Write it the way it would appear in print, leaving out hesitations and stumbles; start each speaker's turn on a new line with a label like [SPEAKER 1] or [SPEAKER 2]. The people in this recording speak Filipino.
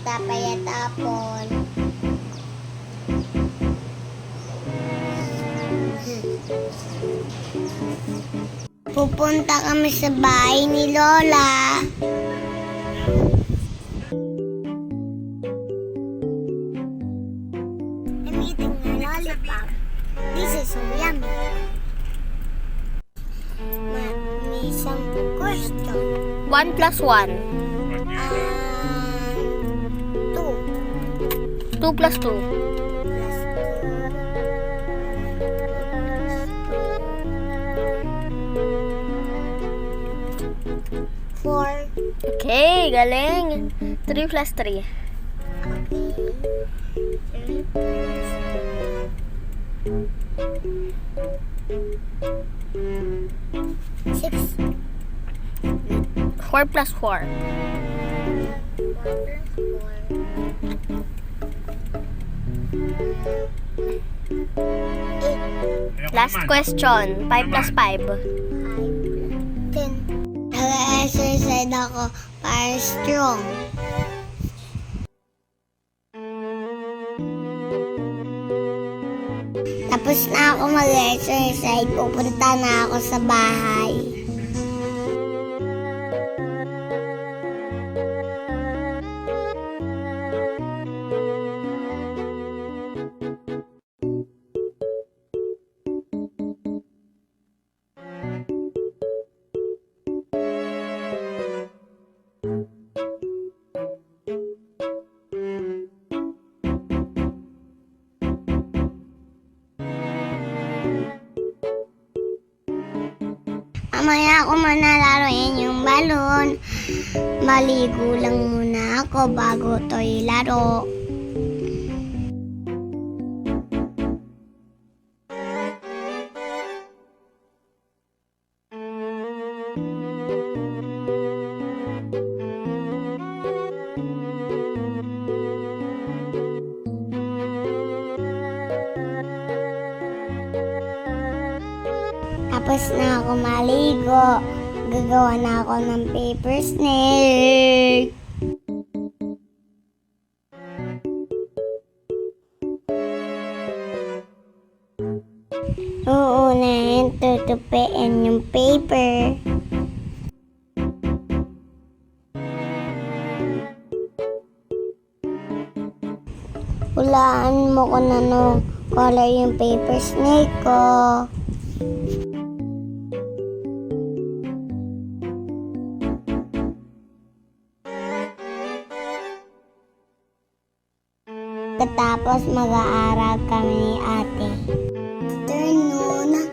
[SPEAKER 1] tapon. Pupunta kami sa bahay ni Lola. I'm eating a lollipop. This is so yummy. May isang question.
[SPEAKER 2] 1 plus 1.
[SPEAKER 1] 2
[SPEAKER 2] 2 plus 2.
[SPEAKER 1] plus 2. 4.
[SPEAKER 2] Okay, galing. 3 plus 3.
[SPEAKER 1] Okay. 3 plus 6.
[SPEAKER 2] 4 plus 4.
[SPEAKER 1] 8.
[SPEAKER 2] Last question. 5 plus 5.
[SPEAKER 1] 10. Nag-exercise ako para strong. Tapos na ako mag-exercise, pupunta na ako sa bahay. Mamaya ako manalaroin yung balon. Maligo lang muna ako bago to ilaro. Tapos na ako maligo. Gagawa na ako ng paper snake. Uunahin, tutupiin yung paper. Hulaan mo kung ano color yung paper snake ko. Tapos mag-aaral kami ni ate. Afternoon,